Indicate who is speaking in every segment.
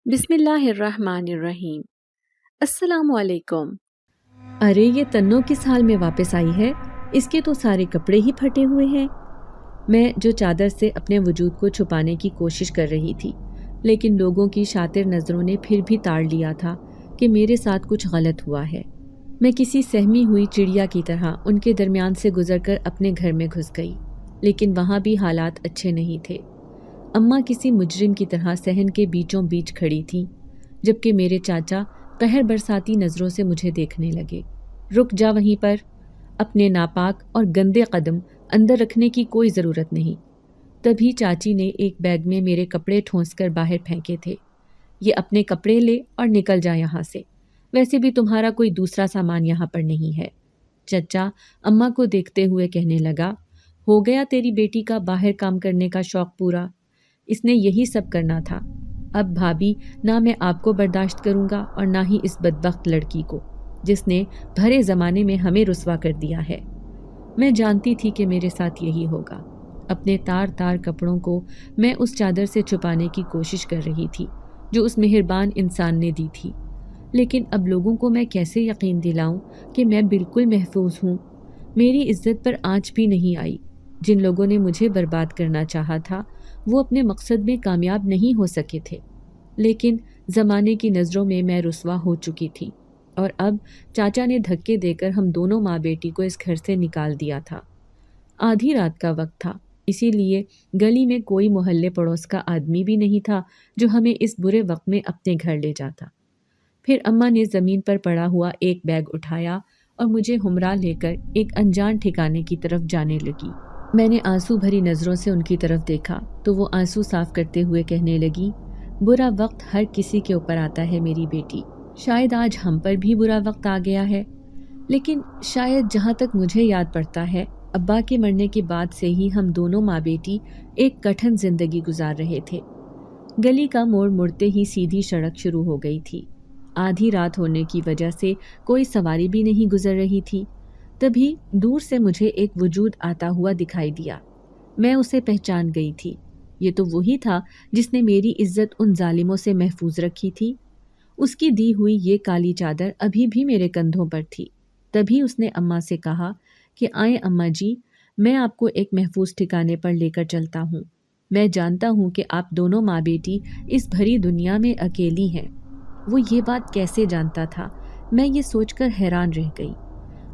Speaker 1: بسم اللہ الرحمن الرحیم۔ السلام علیکم۔ ارے یہ تنو کس حال میں واپس آئی ہے؟ اس کے تو سارے کپڑے ہی پھٹے ہوئے ہیں۔ میں جو چادر سے اپنے وجود کو چھپانے کی کوشش کر رہی تھی، لیکن لوگوں کی شاطر نظروں نے پھر بھی تاڑ لیا تھا کہ میرے ساتھ کچھ غلط ہوا ہے۔ میں کسی سہمی ہوئی چڑیا کی طرح ان کے درمیان سے گزر کر اپنے گھر میں گھس گئی، لیکن وہاں بھی حالات اچھے نہیں تھے۔ اماں کسی مجرم کی طرح صحن کے بیچوں بیچ کھڑی تھیں، جبکہ میرے چاچا قہر برساتی نظروں سے مجھے دیکھنے لگے۔ رک جا وہیں پر، اپنے ناپاک اور گندے قدم اندر رکھنے کی کوئی ضرورت نہیں۔ تبھی چاچی نے ایک بیگ میں میرے کپڑے ٹھونس کر باہر پھینکے تھے۔ یہ اپنے کپڑے لے اور نکل جا یہاں سے، ویسے بھی تمہارا کوئی دوسرا سامان یہاں پر نہیں ہے۔ چچا اماں کو دیکھتے ہوئے کہنے لگا، ہو گیا تیری بیٹی کا باہر کام کرنے کا شوق پورا؟ اس نے یہی سب کرنا تھا۔ اب بھابھی، نہ میں آپ کو برداشت کروں گا اور نہ ہی اس بدبخت لڑکی کو، جس نے بھرے زمانے میں ہمیں رسوا کر دیا ہے۔ میں جانتی تھی کہ میرے ساتھ یہی ہوگا۔ اپنے تار تار کپڑوں کو میں اس چادر سے چھپانے کی کوشش کر رہی تھی جو اس مہربان انسان نے دی تھی، لیکن اب لوگوں کو میں کیسے یقین دلاؤں کہ میں بالکل محفوظ ہوں؟ میری عزت پر آنچ بھی نہیں آئی۔ جن لوگوں نے مجھے برباد کرنا چاہا تھا وہ اپنے مقصد میں کامیاب نہیں ہو سکے تھے، لیکن زمانے کی نظروں میں میں رسوا ہو چکی تھی، اور اب چاچا نے دھکے دے کر ہم دونوں ماں بیٹی کو اس گھر سے نکال دیا تھا۔ آدھی رات کا وقت تھا، اسی لیے گلی میں کوئی محلے پڑوس کا آدمی بھی نہیں تھا جو ہمیں اس برے وقت میں اپنے گھر لے جاتا۔ پھر اماں نے زمین پر پڑا ہوا ایک بیگ اٹھایا اور مجھے ہمراہ لے کر ایک انجان ٹھکانے کی طرف جانے لگی۔ میں نے آنسو بھری نظروں سے ان کی طرف دیکھا تو وہ آنسو صاف کرتے ہوئے کہنے لگی، برا وقت ہر کسی کے اوپر آتا ہے میری بیٹی، شاید آج ہم پر بھی برا وقت آ گیا ہے، لیکن شاید جہاں تک مجھے یاد پڑتا ہے ابا کے مرنے کے بعد سے ہی ہم دونوں ماں بیٹی ایک کٹھن زندگی گزار رہے تھے۔ گلی کا موڑ مڑتے ہی سیدھی سڑک شروع ہو گئی تھی۔ آدھی رات ہونے کی وجہ سے کوئی سواری بھی نہیں گزر رہی تھی۔ تبھی دور سے مجھے ایک وجود آتا ہوا دکھائی دیا۔ میں اسے پہچان گئی تھی۔ یہ تو وہی تھا جس نے میری عزت ان ظالموں سے محفوظ رکھی تھی۔ اس کی دی ہوئی یہ کالی چادر ابھی بھی میرے کندھوں پر تھی۔ تبھی اس نے اماں سے کہا کہ آئیں اماں جی، میں آپ کو ایک محفوظ ٹھکانے پر لے کر چلتا ہوں۔ میں جانتا ہوں کہ آپ دونوں ماں بیٹی اس بھری دنیا میں اکیلی ہیں۔ وہ یہ بات کیسے جانتا تھا؟ میں یہ سوچ کر حیران رہ گئی۔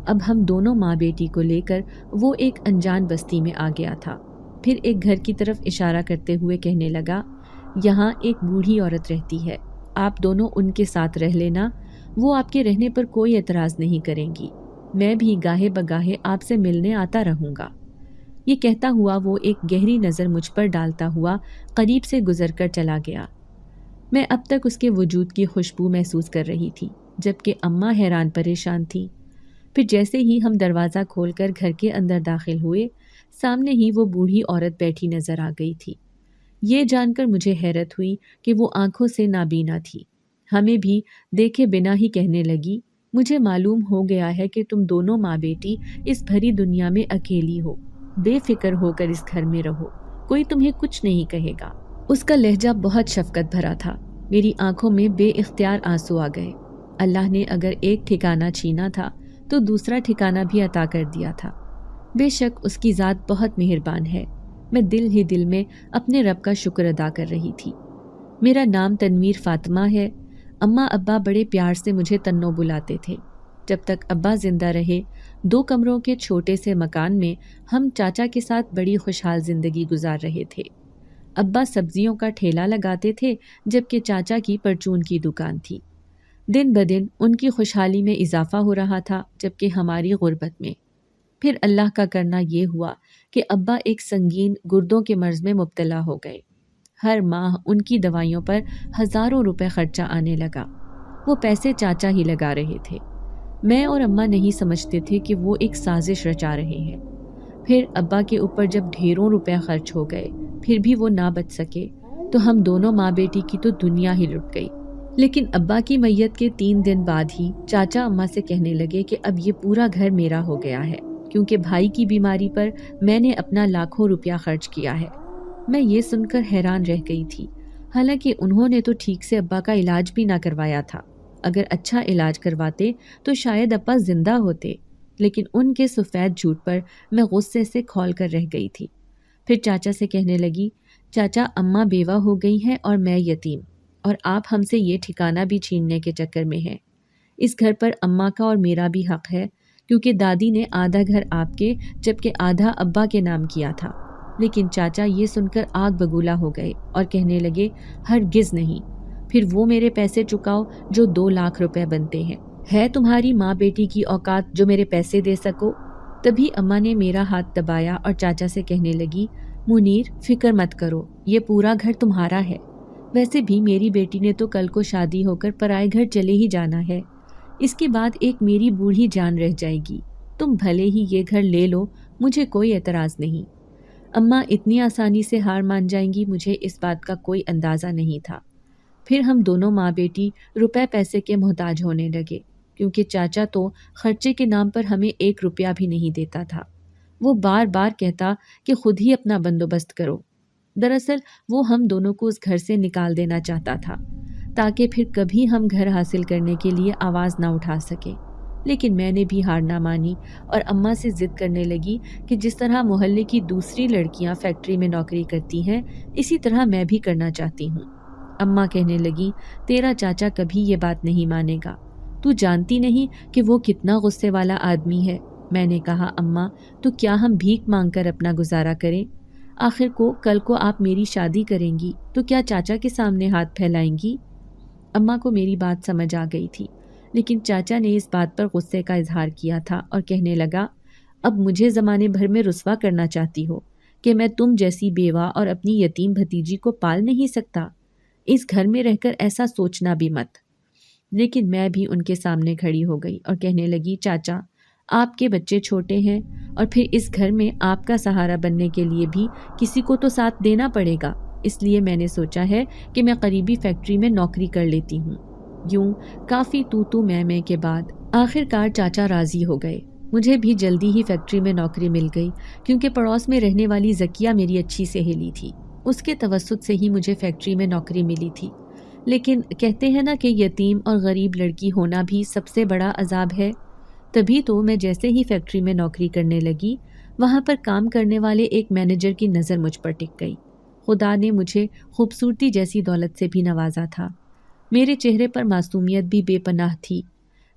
Speaker 1: اب ہم دونوں ماں بیٹی کو لے کر وہ ایک انجان بستی میں آ گیا تھا۔ پھر ایک گھر کی طرف اشارہ کرتے ہوئے کہنے لگا، یہاں ایک بوڑھی عورت رہتی ہے، آپ دونوں ان کے ساتھ رہ لینا، وہ آپ کے رہنے پر کوئی اعتراض نہیں کریں گی، میں بھی گاہے بگاہے آپ سے ملنے آتا رہوں گا۔ یہ کہتا ہوا وہ ایک گہری نظر مجھ پر ڈالتا ہوا قریب سے گزر کر چلا گیا۔ میں اب تک اس کے وجود کی خوشبو محسوس کر رہی تھی، جبکہ اماں حیران پریشان تھی۔ پھر جیسے ہی ہم دروازہ کھول کر گھر کے اندر داخل ہوئے، سامنے ہی وہ بوڑھی عورت بیٹھی نظر آ گئی تھی۔ یہ جان کر مجھے حیرت ہوئی کہ وہ آنکھوں سے نابینا تھی۔ ہمیں بھی دیکھے بنا ہی کہنے لگی، مجھے معلوم ہو گیا ہے کہ تم دونوں ماں بیٹی اس بھری دنیا میں اکیلی ہو، بے فکر ہو کر اس گھر میں رہو، کوئی تمہیں کچھ نہیں کہے گا۔ اس کا لہجہ بہت شفقت بھرا تھا۔ میری آنکھوں میں بے اختیار آنسو آ گئے۔ اللہ نے اگر ایک ٹھکانہ چھینا تھا تو دوسرا ٹھکانہ بھی عطا کر دیا تھا۔ بے شک اس کی ذات بہت مہربان ہے۔ میں دل ہی دل میں اپنے رب کا شکر ادا کر رہی تھی۔ میرا نام تنویر فاطمہ ہے۔ اماں ابا بڑے پیار سے مجھے تنو بلاتے تھے۔ جب تک ابا زندہ رہے 2 کمروں کے چھوٹے سے مکان میں ہم چاچا کے ساتھ بڑی خوشحال زندگی گزار رہے تھے۔ ابا سبزیوں کا ٹھیلا لگاتے تھے، جبکہ چاچا کی پرچون کی دکان تھی۔ دن بدن ان کی خوشحالی میں اضافہ ہو رہا تھا، جبکہ ہماری غربت میں۔ پھر اللہ کا کرنا یہ ہوا کہ ابا ایک سنگین گردوں کے مرض میں مبتلا ہو گئے۔ ہر ماہ ان کی دوائیوں پر ہزاروں روپے خرچہ آنے لگا۔ وہ پیسے چاچا ہی لگا رہے تھے۔ میں اور اماں نہیں سمجھتے تھے کہ وہ ایک سازش رچا رہے ہیں۔ پھر ابا کے اوپر جب ڈھیروں روپے خرچ ہو گئے، پھر بھی وہ نہ بچ سکے، تو ہم دونوں ماں بیٹی کی تو دنیا ہی لٹ گئی۔ لیکن ابا کی میت کے 3 دن بعد ہی چاچا اماں سے کہنے لگے کہ اب یہ پورا گھر میرا ہو گیا ہے، کیونکہ بھائی کی بیماری پر میں نے اپنا لاکھوں روپیہ خرچ کیا ہے۔ میں یہ سن کر حیران رہ گئی تھی۔ حالانکہ انہوں نے تو ٹھیک سے ابا کا علاج بھی نہ کروایا تھا۔ اگر اچھا علاج کرواتے تو شاید ابا زندہ ہوتے، لیکن ان کے سفید جھوٹ پر میں غصے سے کھول کر رہ گئی تھی۔ پھر چاچا سے کہنے لگی، چاچا اماں بیوہ ہو گئی ہیں اور میں یتیم، اور آپ ہم سے یہ ٹھکانہ بھی چھیننے کے چکر میں ہیں۔ اس گھر پر اماں کا اور میرا بھی حق ہے، کیونکہ دادی نے آدھا گھر آپ کے جبکہ آدھا ابا کے نام کیا تھا۔ لیکن چاچا یہ سن کر آگ بگولا ہو گئے اور کہنے لگے، ہرگز نہیں، پھر وہ میرے پیسے چکاؤ جو 2 لاکھ روپے بنتے ہیں۔ ہے تمہاری ماں بیٹی کی اوقات جو میرے پیسے دے سکو؟ تبھی اماں نے میرا ہاتھ دبایا اور چاچا سے کہنے لگی، منیر فکر مت کرو، یہ پورا گھر تمہارا ہے۔ ویسے بھی میری بیٹی نے تو کل کو شادی ہو کر پرائے گھر چلے ہی جانا ہے، اس کے بعد ایک میری بوڑھی جان رہ جائے گی۔ تم بھلے ہی یہ گھر لے لو، مجھے کوئی اعتراض نہیں۔ اماں اتنی آسانی سے ہار مان جائیں گی، مجھے اس بات کا کوئی اندازہ نہیں تھا۔ پھر ہم دونوں ماں بیٹی روپے پیسے کے محتاج ہونے لگے، کیونکہ چاچا تو خرچے کے نام پر ہمیں 1 روپیہ بھی نہیں دیتا تھا۔ وہ بار بار کہتا کہ خود ہی اپنا بندوبست کرو۔ دراصل وہ ہم دونوں کو اس گھر سے نکال دینا چاہتا تھا، تاکہ پھر کبھی ہم گھر حاصل کرنے کے لیے آواز نہ اٹھا سکے۔ لیکن میں نے بھی ہار نہ مانی اور اماں سے ضد کرنے لگی کہ جس طرح محلے کی دوسری لڑکیاں فیکٹری میں نوکری کرتی ہیں، اسی طرح میں بھی کرنا چاہتی ہوں۔ اماں کہنے لگی، تیرا چاچا کبھی یہ بات نہیں مانے گا، تو جانتی نہیں کہ وہ کتنا غصے والا آدمی ہے۔ میں نے کہا، اماں تو کیا ہم بھیک مانگ کر اپنا گزارا کریں؟ آخر کو کل کو آپ میری شادی کریں گی تو کیا چاچا کے سامنے ہاتھ پھیلائیں گی؟ اماں کو میری بات سمجھ آ گئی تھی، لیکن چاچا نے اس بات پر غصے کا اظہار کیا تھا اور کہنے لگا، اب مجھے زمانے بھر میں رسوا کرنا چاہتی ہو کہ میں تم جیسی بیوہ اور اپنی یتیم بھتیجی کو پال نہیں سکتا؟ اس گھر میں رہ کر ایسا سوچنا بھی مت۔ لیکن میں بھی ان کے سامنے کھڑی ہو گئی اور کہنے لگی، چاچا آپ کے بچے چھوٹے ہیں، اور پھر اس گھر میں آپ کا سہارا بننے کے لیے بھی کسی کو تو ساتھ دینا پڑے گا، اس لیے میں نے سوچا ہے کہ میں قریبی فیکٹری میں نوکری کر لیتی ہوں۔ یوں کافی تو میں کے بعد آخر کار چاچا راضی ہو گئے۔ مجھے بھی جلدی ہی فیکٹری میں نوکری مل گئی، کیونکہ پڑوس میں رہنے والی ذکیہ میری اچھی سہیلی تھی، اس کے توسط سے ہی مجھے فیکٹری میں نوکری ملی تھی۔ لیکن کہتے ہیں نا کہ یتیم اور غریب لڑکی ہونا بھی سب سے بڑا عذاب ہے۔ تبھی تو میں جیسے ہی فیکٹری میں نوکری کرنے لگی، وہاں پر کام کرنے والے ایک مینیجر کی نظر مجھ پر ٹک گئی۔ خدا نے مجھے خوبصورتی جیسی دولت سے بھی نوازا تھا۔ میرے چہرے پر معصومیت بھی بے پناہ تھی۔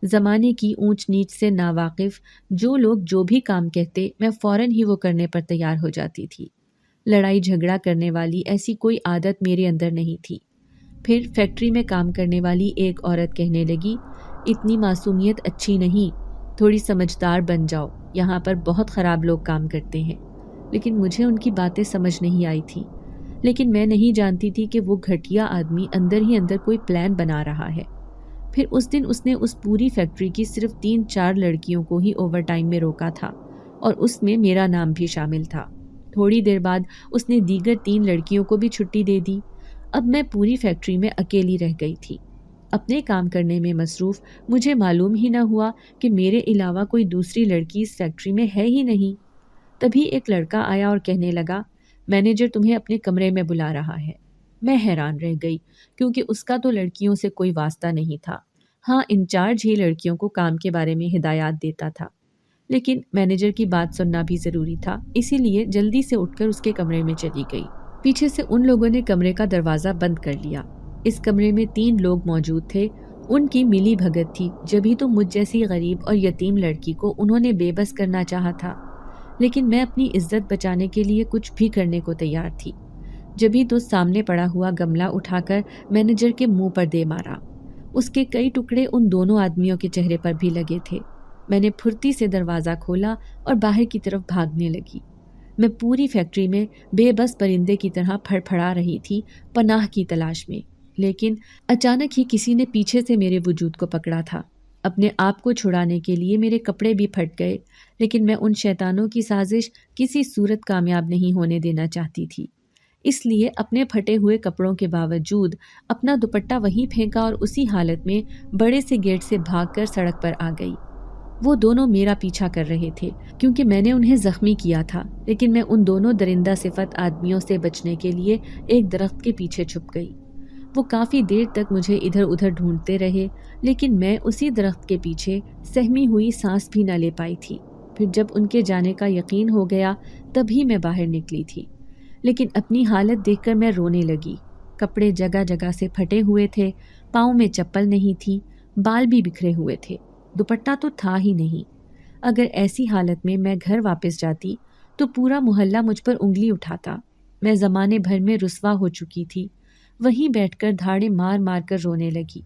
Speaker 1: زمانے کی اونچ نیچ سے ناواقف جو لوگ جو بھی کام کہتے، میں فوراً ہی وہ کرنے پر تیار ہو جاتی تھی۔ لڑائی جھگڑا کرنے والی ایسی کوئی عادت میرے اندر نہیں تھی۔ پھر فیکٹری میں کام کرنے والی ایک عورت کہنے لگی، اتنی معصومیت اچھی نہیں، تھوڑی سمجھدار بن جاؤ، یہاں پر بہت خراب لوگ کام کرتے ہیں۔ لیکن مجھے ان کی باتیں سمجھ نہیں آئی تھی، لیکن میں نہیں جانتی تھی کہ وہ گھٹیا آدمی اندر ہی اندر کوئی پلان بنا رہا ہے۔ پھر اس دن اس نے اس پوری فیکٹری کی صرف 3-4 لڑکیوں کو ہی اوور ٹائم میں روکا تھا، اور اس میں میرا نام بھی شامل تھا۔ تھوڑی دیر بعد اس نے دیگر 3 لڑکیوں کو بھی چھٹی دے دی۔ اب میں پوری فیکٹری میں اکیلی رہ گئی تھی، اپنے کام کرنے میں مصروف۔ مجھے معلوم ہی نہ ہوا کہ میرے علاوہ کوئی دوسری لڑکی اس فیکٹری میں ہے ہی نہیں۔ تبھی ایک لڑکا آیا اور کہنے لگا، مینیجر تمہیں اپنے کمرے میں بلا رہا ہے۔ میں حیران رہ گئی، کیونکہ اس کا تو لڑکیوں سے کوئی واسطہ نہیں تھا۔ ہاں، انچارج ہی لڑکیوں کو کام کے بارے میں ہدایات دیتا تھا، لیکن مینیجر کی بات سننا بھی ضروری تھا، اسی لیے جلدی سے اٹھ کر اس کے کمرے میں چلی گئی۔ پیچھے سے ان لوگوں نے کمرے کا دروازہ بند کر لیا۔ اس کمرے میں 3 لوگ موجود تھے، ان کی ملی بھگت تھی، جبھی تو مجھ جیسی غریب اور یتیم لڑکی کو انہوں نے بے بس کرنا چاہا تھا۔ لیکن میں اپنی عزت بچانے کے لیے کچھ بھی کرنے کو تیار تھی۔ جبھی تو سامنے پڑا ہوا گملہ اٹھا کر مینیجر کے منہ پر دے مارا۔ اس کے کئی ٹکڑے ان دونوں آدمیوں کے چہرے پر بھی لگے تھے۔ میں نے پھرتی سے دروازہ کھولا اور باہر کی طرف بھاگنے لگی۔ میں پوری فیکٹری میں بے بس پرندے کی طرح پھڑپھڑا رہی تھی، پناہ کی تلاش میں، لیکن اچانک ہی کسی نے پیچھے سے میرے وجود کو پکڑا تھا۔ اپنے آپ کو چھڑانے کے لیے میرے کپڑے بھی پھٹ گئے، لیکن میں ان شیطانوں کی سازش کسی صورت کامیاب نہیں ہونے دینا چاہتی تھی۔ اس لیے اپنے پھٹے ہوئے کپڑوں کے باوجود اپنا دوپٹہ وہیں پھینکا اور اسی حالت میں بڑے سے گیٹ سے بھاگ کر سڑک پر آ گئی۔ وہ دونوں میرا پیچھا کر رہے تھے، کیونکہ میں نے انہیں زخمی کیا تھا، لیکن میں ان دونوں درندہ صفت آدمیوں سے بچنے کے لیے ایک درخت کے پیچھے چھپ گئی۔ وہ کافی دیر تک مجھے ادھر ادھر ڈھونڈتے رہے، لیکن میں اسی درخت کے پیچھے سہمی ہوئی سانس بھی نہ لے پائی تھی۔ پھر جب ان کے جانے کا یقین ہو گیا تبھی میں باہر نکلی تھی، لیکن اپنی حالت دیکھ کر میں رونے لگی۔ کپڑے جگہ جگہ سے پھٹے ہوئے تھے، پاؤں میں چپل نہیں تھی، بال بھی بکھرے ہوئے تھے، دوپٹہ تو تھا ہی نہیں۔ اگر ایسی حالت میں میں گھر واپس جاتی تو پورا محلہ مجھ پر انگلی اٹھاتا۔ میں زمانے بھر میں رسوا ہو چکی تھی، وہیں بیٹھ کر دھاڑے مار مار کر رونے لگی۔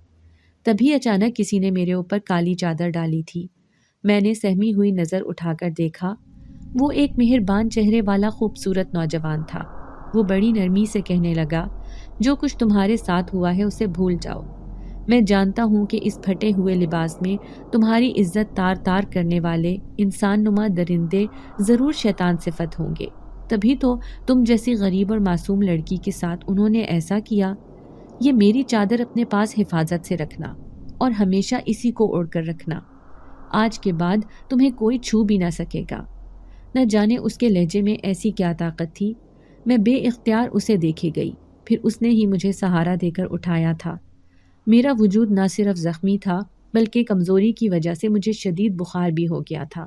Speaker 1: تبھی اچانک کسی نے میرے اوپر کالی چادر ڈالی تھی۔ میں نے سہمی ہوئی نظر اٹھا کر دیکھا، وہ ایک مہربان چہرے والا خوبصورت نوجوان تھا۔ وہ بڑی نرمی سے کہنے لگا، جو کچھ تمہارے ساتھ ہوا ہے اسے بھول جاؤ۔ میں جانتا ہوں کہ اس پھٹے ہوئے لباس میں تمہاری عزت تار تار کرنے والے انسان نما درندے ضرور شیطان صفت ہوں گے، تبھی تو تم جیسی غریب اور معصوم لڑکی کے ساتھ انہوں نے ایسا کیا۔ یہ میری چادر اپنے پاس حفاظت سے رکھنا اور ہمیشہ اسی کو اوڑھ کر رکھنا۔ آج کے بعد تمہیں کوئی چھو بھی نہ سکے گا۔ نہ جانے اس کے لہجے میں ایسی کیا طاقت تھی، میں بے اختیار اسے دیکھے گئی۔ پھر اس نے ہی مجھے سہارا دے کر اٹھایا تھا۔ میرا وجود نہ صرف زخمی تھا بلکہ کمزوری کی وجہ سے مجھے شدید بخار بھی ہو گیا تھا۔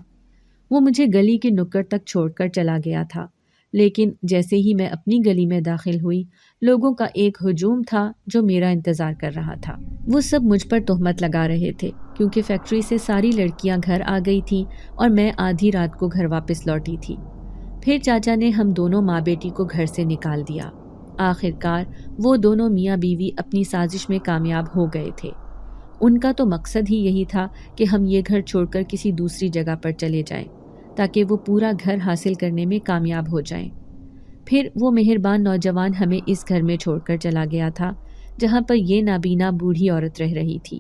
Speaker 1: وہ مجھے گلی کے نکڑ تک چھوڑ کر چلا گیا تھا، لیکن جیسے ہی میں اپنی گلی میں داخل ہوئی، لوگوں کا ایک ہجوم تھا جو میرا انتظار کر رہا تھا۔ وہ سب مجھ پر تہمت لگا رہے تھے کیونکہ فیکٹری سے ساری لڑکیاں گھر آ گئی تھیں اور میں آدھی رات کو گھر واپس لوٹی تھی۔ پھر چاچا نے ہم دونوں ماں بیٹی کو گھر سے نکال دیا۔ آخر کار وہ دونوں میاں بیوی اپنی سازش میں کامیاب ہو گئے تھے۔ ان کا تو مقصد ہی یہی تھا کہ ہم یہ گھر چھوڑ کر کسی دوسری جگہ پر چلے جائیں تاکہ وہ پورا گھر حاصل کرنے میں کامیاب ہو جائیں۔ پھر وہ مہربان نوجوان ہمیں اس گھر میں چھوڑ کر چلا گیا تھا جہاں پر یہ نابینا بوڑھی عورت رہ رہی تھی۔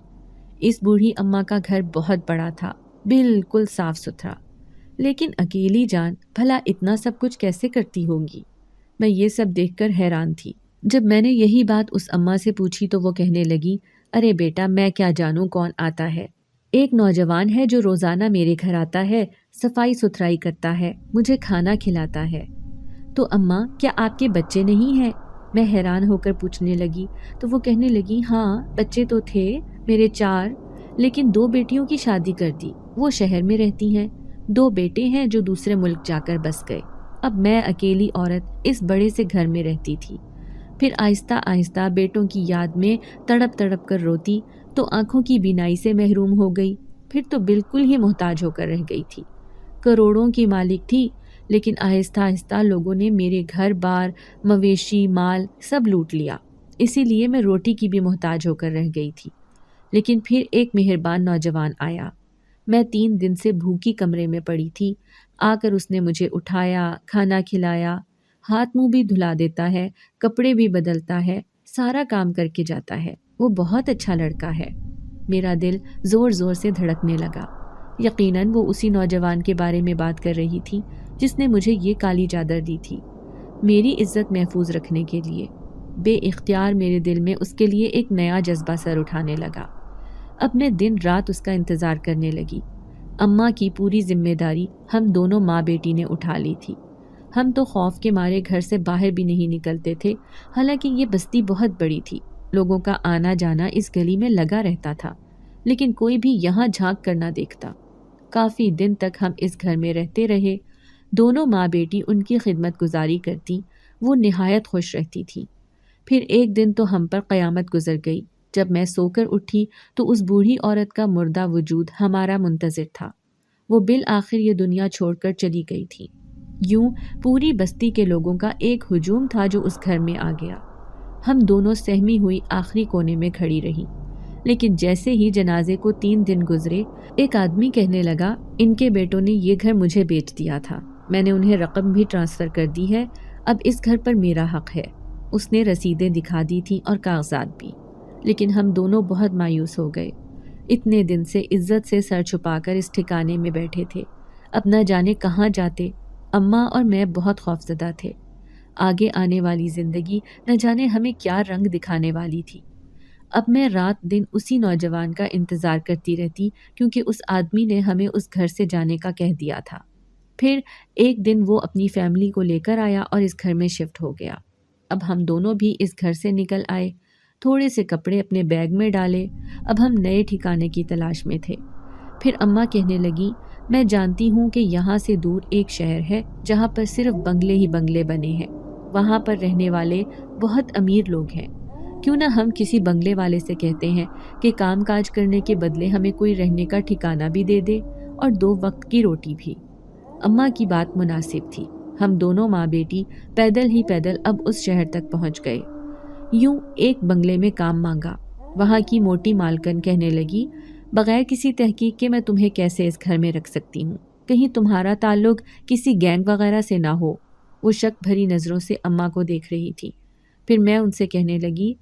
Speaker 1: اس بوڑھی اماں کا گھر بہت بڑا تھا، بالکل صاف ستھرا، لیکن اکیلی جان بھلا اتنا سب کچھ کیسے کرتی ہوگی؟ میں یہ سب دیکھ کر حیران تھی۔ جب میں نے یہی بات اس اماں سے پوچھی تو وہ کہنے لگی، ارے بیٹا میں کیا جانوں کون آتا ہے، ایک نوجوان ہے جو روزانہ میرے گھر آتا ہے، صفائی ستھرائی کرتا ہے، مجھے کھانا کھلاتا ہے۔ تو اماں کیا آپ کے بچے نہیں ہیں؟ میں حیران ہو کر پوچھنے لگی تو وہ کہنے لگی، ہاں بچے تو تھے میرے 4، لیکن 2 بیٹیوں کی شادی کر دی، وہ شہر میں رہتی ہیں، 2 بیٹے ہیں جو دوسرے ملک جا کر بس گئے، اب میں اکیلی عورت اس بڑے سے گھر میں رہتی تھی۔ پھر آہستہ آہستہ بیٹوں کی یاد میں تڑپ تڑپ کر روتی تو آنکھوں کی بینائی سے محروم ہو گئی، پھر تو بالکل ہی محتاج ہو کر رہ گئی تھی۔ کروڑوں کی مالک تھی، لیکن آہستہ آہستہ لوگوں نے میرے گھر بار، مویشی، مال سب لوٹ لیا، اسی لیے میں روٹی کی بھی محتاج ہو کر رہ گئی تھی۔ لیکن پھر ایک مہربان نوجوان آیا۔ میں 3 دن سے بھوکی کمرے میں پڑی تھی، آ کر اس نے مجھے اٹھایا، کھانا کھلایا، ہاتھ منہ بھی دھلا دیتا ہے، کپڑے بھی بدلتا ہے، سارا کام کر کے جاتا ہے۔ وہ بہت اچھا لڑکا ہے۔ میرا دل زور زور سے دھڑکنے لگا۔ یقیناً وہ اسی نوجوان کے بارے میں بات کر رہی تھی جس نے مجھے یہ کالی چادر دی تھی، میری عزت محفوظ رکھنے کے لیے۔ بے اختیار میرے دل میں اس کے لیے ایک نیا جذبہ سر اٹھانے لگا۔ اب میں دن رات اس کا انتظار کرنے لگی۔ اماں کی پوری ذمہ داری ہم دونوں ماں بیٹی نے اٹھا لی تھی۔ ہم تو خوف کے مارے گھر سے باہر بھی نہیں نکلتے تھے، حالانکہ یہ بستی بہت بڑی تھی، لوگوں کا آنا جانا اس گلی میں لگا رہتا تھا، لیکن کوئی بھی یہاں جھانک کر نہ دیکھتا۔ کافی دن تک ہم اس گھر میں رہتے رہے، دونوں ماں بیٹی ان کی خدمت گزاری کرتی، وہ نہایت خوش رہتی تھی۔ پھر ایک دن تو ہم پر قیامت گزر گئی، جب میں سو کر اٹھی تو اس بوڑھی عورت کا مردہ وجود ہمارا منتظر تھا۔ وہ بالآخر یہ دنیا چھوڑ کر چلی گئی تھی۔ یوں پوری بستی کے لوگوں کا ایک ہجوم تھا جو اس گھر میں آ گیا۔ ہم دونوں سہمی ہوئی آخری کونے میں کھڑی رہی، لیکن جیسے ہی جنازے کو 3 دن گزرے، ایک آدمی کہنے لگا، ان کے بیٹوں نے یہ گھر مجھے بیچ دیا تھا، میں نے انہیں رقم بھی ٹرانسفر کر دی ہے، اب اس گھر پر میرا حق ہے۔ اس نے رسیدیں دکھا دی تھیں اور کاغذات بھی، لیکن ہم دونوں بہت مایوس ہو گئے۔ اتنے دن سے عزت سے سر چھپا کر اس ٹھکانے میں بیٹھے تھے، اب نہ جانے کہاں جاتے۔ اماں اور میں بہت خوفزدہ تھے، آگے آنے والی زندگی نہ جانے ہمیں کیا رنگ دکھانے والی تھی۔ اب میں رات دن اسی نوجوان کا انتظار کرتی رہتی کیونکہ اس آدمی نے ہمیں اس گھر سے جانے کا کہہ دیا تھا۔ پھر ایک دن وہ اپنی فیملی کو لے کر آیا اور اس گھر میں شفٹ ہو گیا۔ اب ہم دونوں بھی اس گھر سے نکل آئے، تھوڑے سے کپڑے اپنے بیگ میں ڈالے۔ اب ہم نئے ٹھکانے کی تلاش میں تھے۔ پھر اماں کہنے لگی، میں جانتی ہوں کہ یہاں سے دور ایک شہر ہے جہاں پر صرف بنگلے ہی بنگلے بنے ہیں، وہاں پر رہنے والے بہت امیر لوگ ہیں۔ کیوں نہ ہم کسی بنگلے والے سے کہتے ہیں کہ کام کاج کرنے کے بدلے ہمیں کوئی رہنے کا ٹھکانہ بھی دے دے اور 2 وقت کی روٹی بھی۔ اماں کی بات مناسب تھی۔ ہم دونوں ماں بیٹی پیدل اب اس شہر تک پہنچ گئے۔ یوں ایک بنگلے میں کام مانگا۔ وہاں کی موٹی مالکن کہنے لگی، بغیر کسی تحقیق کے میں تمہیں کیسے اس گھر میں رکھ سکتی ہوں؟ کہیں تمہارا تعلق کسی گینگ وغیرہ سے نہ ہو؟ وہ شک بھری نظروں سے اماں کو دیکھ رہی تھی۔ پھر میں ان سے کہنے لگی،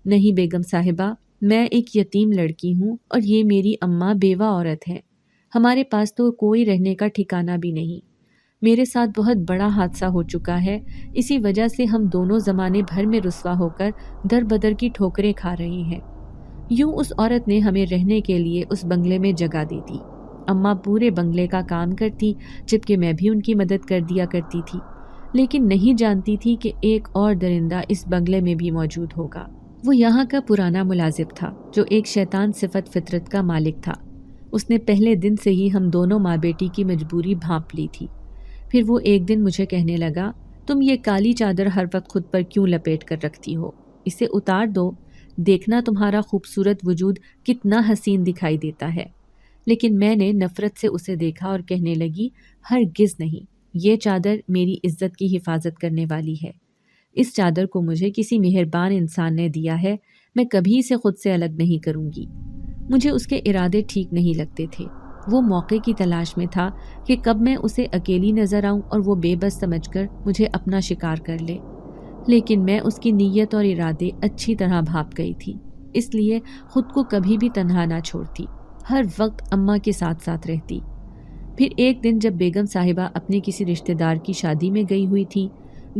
Speaker 1: نہیں بیگم صاحبہ، میں ایک یتیم لڑکی ہوں اور یہ میری اماں بیوہ عورت ہے۔ ہمارے پاس تو کوئی رہنے کا ٹھکانہ بھی نہیں۔ میرے ساتھ بہت بڑا حادثہ ہو چکا ہے، اسی وجہ سے ہم دونوں زمانے بھر میں رسوا ہو کر در بدر کی ٹھوکریں کھا رہے ہیں۔ یوں اس عورت نے ہمیں رہنے کے لیے اس بنگلے میں جگہ دی تھی۔ اماں پورے بنگلے کا کام کرتی، جبکہ میں بھی ان کی مدد کر دیا کرتی تھی، لیکن نہیں جانتی تھی کہ ایک اور درندہ اس بنگلے میں بھی موجود ہوگا۔ وہ یہاں کا پرانا ملازم تھا جو ایک شیطان صفت فطرت کا مالک تھا۔ اس نے پہلے دن سے ہی ہم دونوں ماں بیٹی کی مجبوری بھانپ لی تھی۔ پھر وہ ایک دن مجھے کہنے لگا، تم یہ کالی چادر ہر وقت خود پر کیوں لپیٹ کر رکھتی ہو؟ اسے اتار دو، دیکھنا تمہارا خوبصورت وجود کتنا حسین دکھائی دیتا ہے۔ لیکن میں نے نفرت سے اسے دیکھا اور کہنے لگی، ہرگز نہیں، یہ چادر میری عزت کی حفاظت کرنے والی ہے۔ اس چادر کو مجھے کسی مہربان انسان نے دیا ہے، میں کبھی اسے خود سے الگ نہیں کروں گی۔ مجھے اس کے ارادے ٹھیک نہیں لگتے تھے۔ وہ موقع کی تلاش میں تھا کہ کب میں اسے اکیلی نظر آؤں اور وہ بے بس سمجھ کر مجھے اپنا شکار کر لے۔ لیکن میں اس کی نیت اور ارادے اچھی طرح بھانپ گئی تھی، اس لیے خود کو کبھی بھی تنہا نہ چھوڑتی، ہر وقت اماں کے ساتھ ساتھ رہتی۔ پھر ایک دن جب بیگم صاحبہ اپنے کسی رشتہ دار کی شادی میں گئی ہوئی تھی،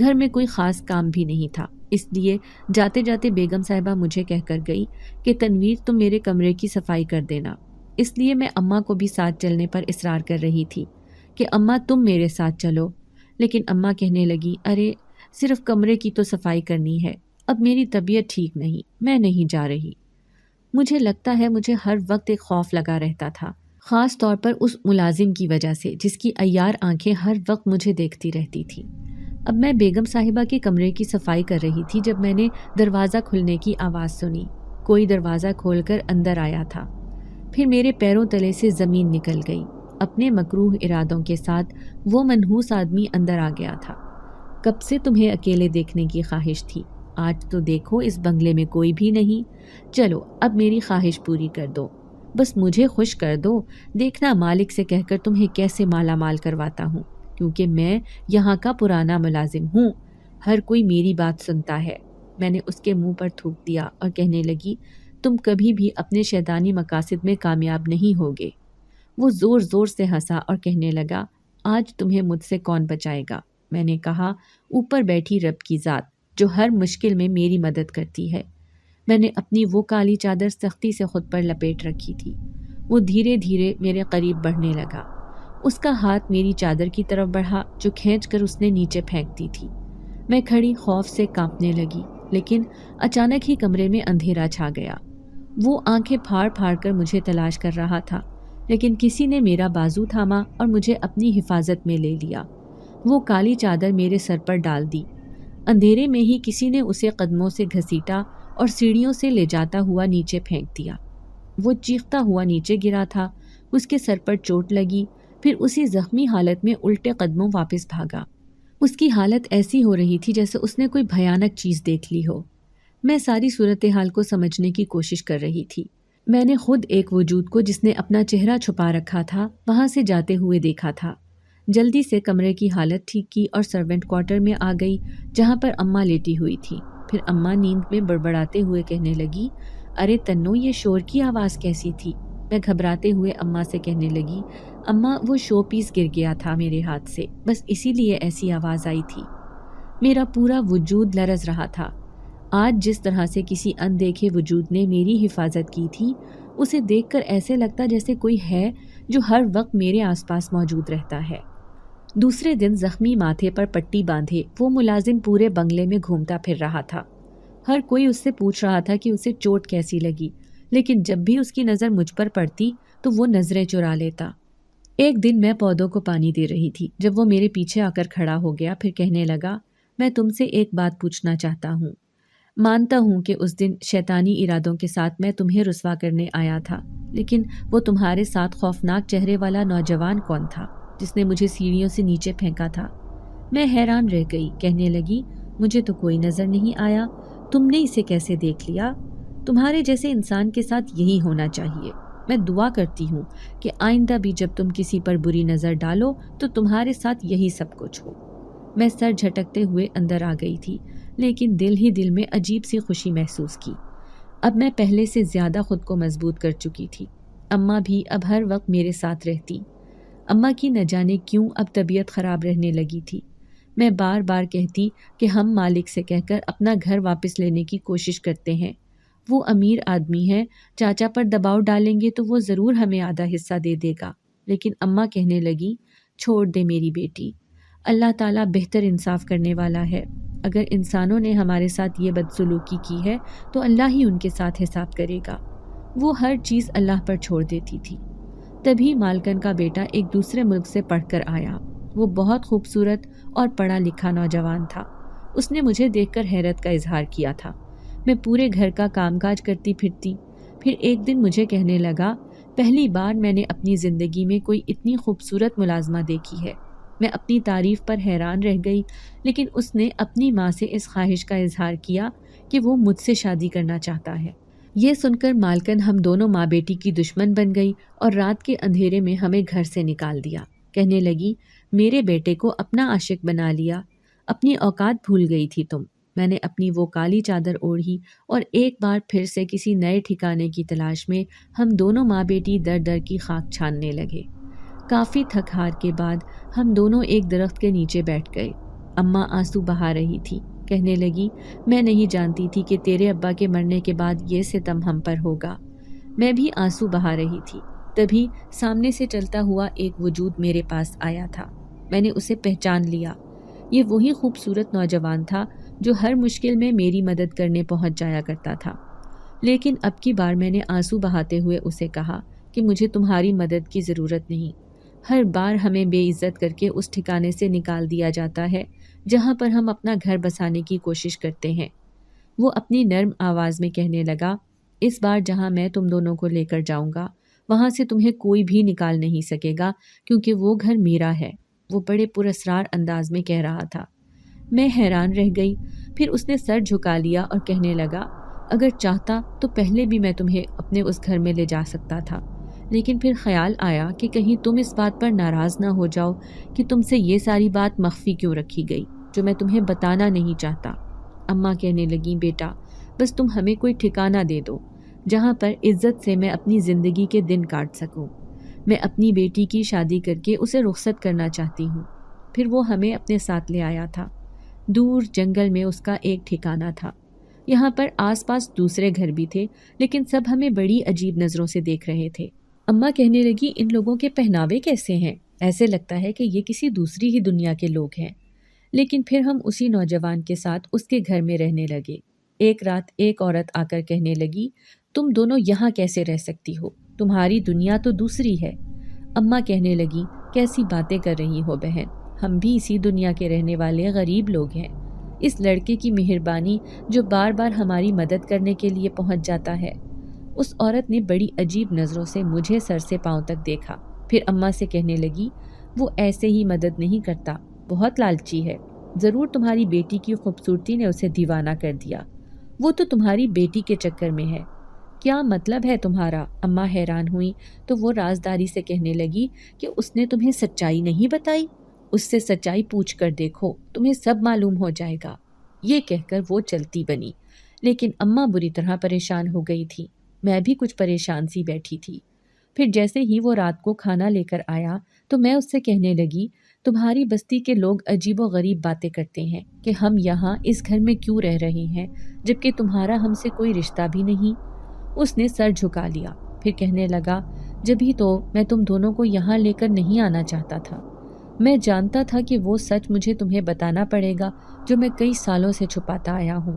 Speaker 1: گھر میں کوئی خاص کام بھی نہیں تھا، اس لیے جاتے جاتے بیگم صاحبہ مجھے کہہ کر گئی کہ تنویر تم میرے کمرے کی صفائی کر دینا۔ اس لیے میں اماں کو بھی ساتھ چلنے پر اصرار کر رہی تھی کہ اماں تم میرے ساتھ چلو، لیکن اماں کہنے لگی، ارے صرف کمرے کی تو صفائی کرنی ہے، اب میری طبیعت ٹھیک نہیں، میں نہیں جا رہی۔ مجھے لگتا ہے مجھے ہر وقت ایک خوف لگا رہتا تھا، خاص طور پر اس ملازم کی وجہ سے جس کی عیار آنکھیں ہر وقت مجھے دیکھتی رہتی تھی۔ اب میں بیگم صاحبہ کے کمرے کی صفائی کر رہی تھی جب میں نے دروازہ کھلنے کی آواز سنی۔ کوئی دروازہ کھول کر اندر آیا تھا۔ پھر میرے پیروں تلے سے زمین نکل گئی۔ اپنے مکروہ ارادوں کے ساتھ وہ منحوس آدمی اندر آ گیا تھا۔ کب سے تمہیں اکیلے دیکھنے کی خواہش تھی، آج تو دیکھو اس بنگلے میں کوئی بھی نہیں۔ چلو اب میری خواہش پوری کر دو، بس مجھے خوش کر دو، دیکھنا مالک سے کہہ کر تمہیں کیسے مالا مال کرواتا ہوں، کیونکہ میں یہاں کا پرانا ملازم ہوں، ہر کوئی میری بات سنتا ہے۔ میں نے اس کے منہ پر تھوک دیا اور کہنے لگی، تم کبھی بھی اپنے شیطانی مقاصد میں کامیاب نہیں ہوگے۔ وہ زور زور سے ہنسا اور کہنے لگا، آج تمہیں مجھ سے کون بچائے گا؟ میں نے کہا، اوپر بیٹھی رب کی ذات جو ہر مشکل میں میری مدد کرتی ہے۔ میں نے اپنی وہ کالی چادر سختی سے خود پر لپیٹ رکھی تھی۔ وہ دھیرے دھیرے میرے قریب بڑھنے لگا۔ اس کا ہاتھ میری چادر کی طرف بڑھا جو کھینچ کر اس نے نیچے پھینک دی تھی۔ میں کھڑی خوف سے کانپنے لگی، لیکن اچانک ہی کمرے میں اندھیرا چھا گیا۔ وہ آنکھیں پھاڑ پھاڑ کر مجھے تلاش کر رہا تھا، لیکن کسی نے میرا بازو تھاما اور مجھے اپنی حفاظت میں لے لیا۔ وہ کالی چادر میرے سر پر ڈال دی۔ اندھیرے میں ہی کسی نے اسے قدموں سے گھسیٹا اور سیڑھیوں سے لے جاتا ہوا نیچے پھینک دیا۔ وہ چیختا ہوا نیچے گرا تھا، اس کے سر پر چوٹ لگی، پھر اسی زخمی حالت میں الٹے قدموں واپس بھاگا۔ اس کی حالت ایسی ہو رہی تھی جیسے اس نے کوئی بھیانک چیز دیکھ لی ہو۔ میں ساری صورتحال کو سمجھنے کی کوشش کر رہی تھی۔ میں نے خود ایک وجود کو جس نے اپنا چہرہ چھپا رکھا تھا وہاں سے جاتے ہوئے دیکھا تھا۔ جلدی سے کمرے کی حالت ٹھیک کی اور سرونٹ کوارٹر میں آ گئی جہاں پر اماں لیٹی ہوئی تھی۔ پھر اماں نیند میں بڑبڑاتے ہوئے کہنے لگی، ارے تنو، یہ شور کی آواز کیسی تھی؟ میں گھبراتے ہوئے اماں سے کہنے لگی، اماں وہ شو پیس گر گیا تھا میرے ہاتھ سے، بس اسی لیے ایسی آواز آئی تھی۔ میرا پورا وجود لرز رہا تھا۔ آج جس طرح سے کسی اندیکھے وجود نے میری حفاظت کی تھی، اسے دیکھ کر ایسے لگتا جیسے کوئی ہے جو ہر وقت میرے آس پاس موجود رہتا ہے۔ دوسرے دن زخمی ماتھے پر پٹی باندھے وہ ملازم پورے بنگلے میں گھومتا پھر رہا تھا۔ ہر کوئی اس سے پوچھ رہا تھا کہ اسے چوٹ کیسی لگی، لیکن جب بھی اس کی نظر مجھ پر پڑتی تو وہ نظریں چرا لیتا۔ ایک دن میں پودوں کو پانی دے رہی تھی جب وہ میرے پیچھے آ کر کھڑا ہو گیا، پھر کہنے لگا، میں تم سے ایک بات پوچھنا چاہتا ہوں۔ مانتا ہوں کہ اس دن شیطانی ارادوں کے ساتھ میں تمہیں رسوا کرنے آیا تھا، لیکن وہ تمہارے ساتھ خوفناک چہرے والا نوجوان کون تھا جس نے مجھے سیڑھیوں سے نیچے پھینکا تھا؟ میں حیران رہ گئی، کہنے لگی، مجھے تو کوئی نظر نہیں آیا، تم نے اسے کیسے دیکھ لیا؟ تمہارے جیسے انسان کے ساتھ یہی ہونا چاہیے۔ میں دعا کرتی ہوں کہ آئندہ بھی جب تم کسی پر بری نظر ڈالو تو تمہارے ساتھ یہی سب کچھ ہو۔ میں سر جھٹکتے ہوئے اندر آ گئی تھی، لیکن دل ہی دل میں عجیب سی خوشی محسوس کی۔ اب میں پہلے سے زیادہ خود کو مضبوط کر چکی تھی۔ اماں بھی اب ہر وقت میرے ساتھ رہتی۔ اماں کی نہ جانے کیوں اب طبیعت خراب رہنے لگی تھی۔ میں بار بار کہتی کہ ہم مالک سے کہہ کر اپنا گھر واپس لینے کی کوشش کرتے ہیں، وہ امیر آدمی ہے، چاچا پر دباؤ ڈالیں گے تو وہ ضرور ہمیں آدھا حصہ دے دے گا۔ لیکن اماں کہنے لگی، چھوڑ دے میری بیٹی، اللہ تعالیٰ بہتر انصاف کرنے والا ہے۔ اگر انسانوں نے ہمارے ساتھ یہ بدسلوکی کی ہے تو اللہ ہی ان کے ساتھ حساب کرے گا۔ وہ ہر چیز اللہ پر چھوڑ دیتی تھی۔ تبھی مالکن کا بیٹا ایک دوسرے ملک سے پڑھ کر آیا۔ وہ بہت خوبصورت اور پڑھا لکھا نوجوان تھا۔ اس نے مجھے دیکھ کر حیرت کا اظہار کیا تھا۔ میں پورے گھر کا کام کاج کرتی پھرتی۔ پھر ایک دن مجھے کہنے لگا، پہلی بار میں نے اپنی زندگی میں کوئی اتنی خوبصورت ملازمہ دیکھی ہے۔ میں اپنی تعریف پر حیران رہ گئی، لیکن اس نے اپنی ماں سے اس خواہش کا اظہار کیا کہ وہ مجھ سے شادی کرنا چاہتا ہے۔ یہ سن کر مالکن ہم دونوں ماں بیٹی کی دشمن بن گئی اور رات کے اندھیرے میں ہمیں گھر سے نکال دیا۔ کہنے لگی، میرے بیٹے کو اپنا عاشق بنا لیا، اپنی اوقات بھول گئی تھی تم۔ میں نے اپنی وہ کالی چادر اوڑھی اور ایک بار پھر سے کسی نئے ٹھکانے کی تلاش میں ہم دونوں ماں بیٹی در در کی خاک چھاننے لگے۔ کافی تھک ہار کے بعد ہم دونوں ایک درخت کے نیچے بیٹھ گئے۔ اماں آنسو بہا رہی تھی، کہنے لگی، میں نہیں جانتی تھی کہ تیرے ابا کے مرنے کے بعد یہ ستم ہم پر ہوگا۔ میں بھی آنسو بہا رہی تھی۔ تبھی سامنے سے چلتا ہوا ایک وجود میرے پاس آیا تھا۔ میں نے اسے پہچان لیا۔ یہ وہی خوبصورت نوجوان تھا جو ہر مشکل میں میری مدد کرنے پہنچ جایا کرتا تھا۔ لیکن اب کی بار میں نے آنسو بہاتے ہوئے اسے کہا کہ مجھے تمہاری مدد کی ضرورت نہیں۔ ہر بار ہمیں بے عزت کر کے اس ٹھکانے سے نکال دیا جاتا ہے جہاں پر ہم اپنا گھر بسانے کی کوشش کرتے ہیں۔ وہ اپنی نرم آواز میں کہنے لگا، اس بار جہاں میں تم دونوں کو لے کر جاؤں گا وہاں سے تمہیں کوئی بھی نکال نہیں سکے گا، کیونکہ وہ گھر میرا ہے۔ وہ بڑے پراسرار انداز میں کہہ رہا تھا۔ میں حیران رہ گئی۔ پھر اس نے سر جھکا لیا اور کہنے لگا، اگر چاہتا تو پہلے بھی میں تمہیں اپنے اس گھر میں لے جا سکتا تھا، لیکن پھر خیال آیا کہ کہیں تم اس بات پر ناراض نہ ہو جاؤ کہ تم سے یہ ساری بات مخفی کیوں رکھی گئی جو میں تمہیں بتانا نہیں چاہتا۔ اماں کہنے لگیں، بیٹا بس تم ہمیں کوئی ٹھکانہ دے دو جہاں پر عزت سے میں اپنی زندگی کے دن کاٹ سکوں۔ میں اپنی بیٹی کی شادی کر کے اسے رخصت کرنا چاہتی ہوں۔ پھر وہ ہمیں اپنے ساتھ لے آیا تھا۔ دور جنگل میں اس کا ایک ٹھکانہ تھا۔ یہاں پر آس پاس دوسرے گھر بھی تھے، لیکن سب ہمیں بڑی عجیب نظروں سے دیکھ رہے تھے۔ اماں کہنے لگی، ان لوگوں کے پہناوے کیسے ہیں؟ ایسے لگتا ہے کہ یہ کسی دوسری ہی دنیا کے لوگ ہیں۔ لیکن پھر ہم اسی نوجوان کے ساتھ اس کے گھر میں رہنے لگے۔ ایک رات ایک عورت آ کر کہنے لگی، تم دونوں یہاں کیسے رہ سکتی ہو؟ تمہاری دنیا تو دوسری ہے۔ اماں کہنے لگی، کیسی باتیں کر رہی ہو بہن، ہم بھی اسی دنیا کے رہنے والے غریب لوگ ہیں۔ اس لڑکے کی مہربانی جو بار بار ہماری مدد کرنے کے لیے پہنچ جاتا ہے۔ اس عورت نے بڑی عجیب نظروں سے مجھے سر سے پاؤں تک دیکھا، پھر اماں سے کہنے لگی، وہ ایسے ہی مدد نہیں کرتا، بہت لالچی ہے۔ ضرور تمہاری بیٹی کی خوبصورتی نے اسے دیوانہ کر دیا۔ وہ تو تمہاری بیٹی کے چکر میں ہے۔ کیا مطلب ہے تمہارا؟ اماں حیران ہوئی تو وہ رازداری سے کہنے لگی کہ اس نے تمہیں سچائی نہیں بتائی؟ اس سے سچائی پوچھ کر دیکھو، تمہیں سب معلوم ہو جائے گا۔ یہ کہہ کر وہ چلتی بنی، لیکن اماں بری طرح پریشان ہو گئی تھی۔ میں بھی کچھ پریشان سی بیٹھی تھی۔ پھر جیسے ہی وہ رات کو کھانا لے کر آیا تو میں اس سے کہنے لگی، تمہاری بستی کے لوگ عجیب و غریب باتیں کرتے ہیں کہ ہم یہاں اس گھر میں کیوں رہ رہے ہیں جبکہ تمہارا ہم سے کوئی رشتہ بھی نہیں۔ اس نے سر جھکا لیا، پھر کہنے لگا، جبھی تو میں تم دونوں کو یہاں لے کر نہیں آنا چاہتا تھا۔ میں جانتا تھا کہ وہ سچ مجھے تمہیں بتانا پڑے گا جو میں کئی سالوں سے چھپاتا آیا ہوں۔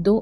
Speaker 1: 2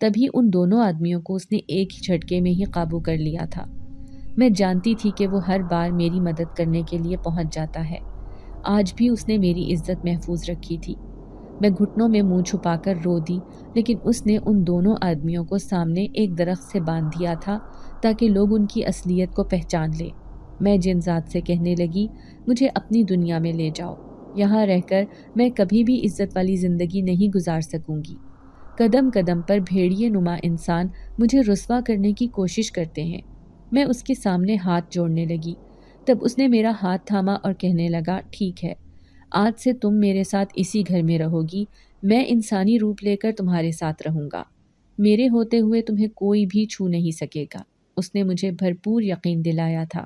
Speaker 1: تبھی ان دونوں آدمیوں کو اس نے ایک ہی جھٹکے میں ہی قابو کر لیا تھا۔ میں جانتی تھی کہ وہ ہر بار میری مدد کرنے کے لیے پہنچ جاتا ہے۔ آج بھی اس نے میری عزت محفوظ رکھی تھی۔ میں گھٹنوں میں منہ چھپا کر رو دی، لیکن اس نے ان دونوں آدمیوں کو سامنے ایک درخت سے باندھ دیا تھا تاکہ لوگ ان کی اصلیت کو پہچان لیں۔ میں جن ذات سے کہنے لگی، مجھے اپنی دنیا میں لے جاؤ، یہاں رہ کر میں کبھی بھی عزت والی زندگی نہیں گزار سکوں گی۔ قدم قدم پر بھیڑیے نما انسان مجھے رسوا کرنے کی کوشش کرتے ہیں۔ میں اس کے سامنے ہاتھ جوڑنے لگی، تب اس نے میرا ہاتھ تھاما اور کہنے لگا، ٹھیک ہے، آج سے تم میرے ساتھ اسی گھر میں رہو گی، میں انسانی روپ لے کر تمہارے ساتھ رہوں گا، میرے ہوتے ہوئے تمہیں کوئی بھی چھو نہیں سکے گا۔ اس نے مجھے بھرپور یقین دلایا تھا۔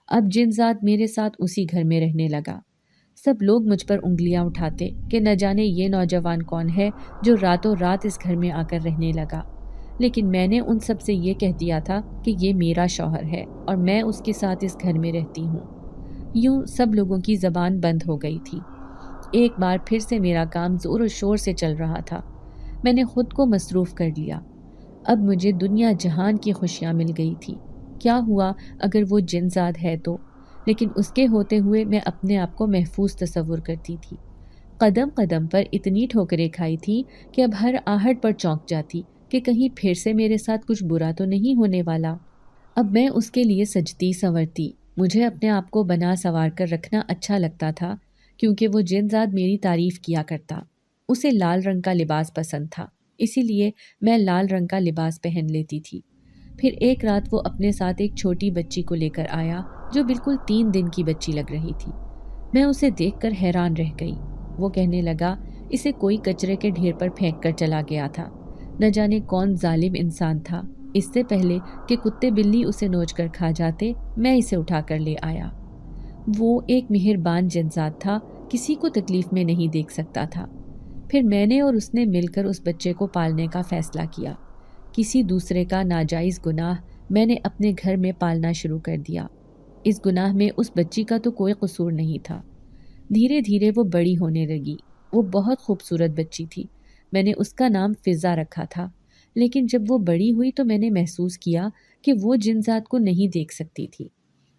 Speaker 1: اب جن ذات میرے ساتھ اسی گھر میں رہنے لگا۔ سب لوگ مجھ پر انگلیاں اٹھاتے کہ نہ جانے یہ نوجوان کون ہے جو راتوں رات اس گھر میں آ کر رہنے لگا، لیکن میں نے ان سب سے یہ کہہ دیا تھا کہ یہ میرا شوہر ہے اور میں اس کے ساتھ اس گھر میں رہتی ہوں۔ یوں سب لوگوں کی زبان بند ہو گئی تھی۔ ایک بار پھر سے میرا کام زور و شور سے چل رہا تھا۔ میں نے خود کو مصروف کر لیا۔ اب مجھے دنیا جہان کی خوشیاں مل گئی تھی۔ کیا ہوا اگر وہ جن زاد ہے تو؟ لیکن اس کے ہوتے ہوئے میں اپنے آپ کو محفوظ تصور کرتی تھی۔ قدم قدم پر اتنی ٹھوکریں کھائی تھی کہ اب ہر آہٹ پر چونک جاتی کہ کہیں پھر سے میرے ساتھ کچھ برا تو نہیں ہونے والا۔ اب میں اس کے لیے سجتی سنورتی۔ مجھے اپنے آپ کو بنا سنوار کر رکھنا اچھا لگتا تھا، کیونکہ وہ جن زاد میری تعریف کیا کرتا۔ اسے لال رنگ کا لباس پسند تھا، اسی لیے میں لال رنگ کا لباس پہن لیتی تھی۔ پھر ایک رات وہ اپنے ساتھ ایک چھوٹی بچی کو لے کر آیا جو بالکل 3 دن کی بچی لگ رہی تھی۔ میں اسے دیکھ کر حیران رہ گئی۔ وہ کہنے لگا، اسے کوئی کچرے کے ڈھیر پر پھینک کر چلا گیا تھا۔ نہ جانے کون ظالم انسان تھا، اس سے پہلے کہ کتے بلی اسے نوچ کر کھا جاتے، میں اسے اٹھا کر لے آیا۔ وہ ایک مہربان جنذات تھا، کسی کو تکلیف میں نہیں دیکھ سکتا تھا۔ پھر میں نے اور اس نے مل کر اس بچے کو پالنے کا فیصلہ کیا۔ کسی دوسرے کا ناجائز گناہ میں نے اپنے گھر میں پالنا شروع کر دیا۔ اس گناہ میں اس بچی کا تو کوئی قصور نہیں تھا۔ دھیرے دھیرے وہ بڑی ہونے لگی۔ وہ بہت خوبصورت بچی تھی۔ میں نے اس کا نام فضا رکھا تھا، لیکن جب وہ بڑی ہوئی تو میں نے محسوس کیا کہ وہ جن ذات کو نہیں دیکھ سکتی تھی۔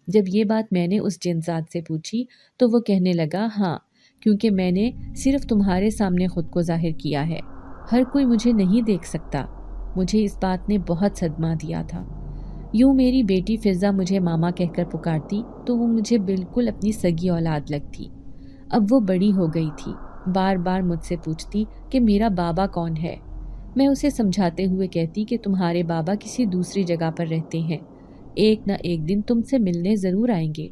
Speaker 1: جب یہ بات میں نے اس جن ذات سے پوچھی تو وہ کہنے لگا، ہاں، کیونکہ میں نے صرف تمہارے سامنے خود کو ظاہر کیا ہے، ہر کوئی مجھے نہیں دیکھ سکتا۔ مجھے اس بات نے بہت صدمہ دیا تھا۔ یوں میری بیٹی فضا مجھے ماما کہہ کر پکارتی تو وہ مجھے بالکل اپنی سگی اولاد لگتی۔ اب وہ بڑی ہو گئی تھی، بار بار مجھ سے پوچھتی کہ میرا بابا کون ہے۔ میں اسے سمجھاتے ہوئے کہتی کہ تمہارے بابا کسی دوسری جگہ پر رہتے ہیں، ایک نہ ایک دن تم سے ملنے ضرور آئیں گے۔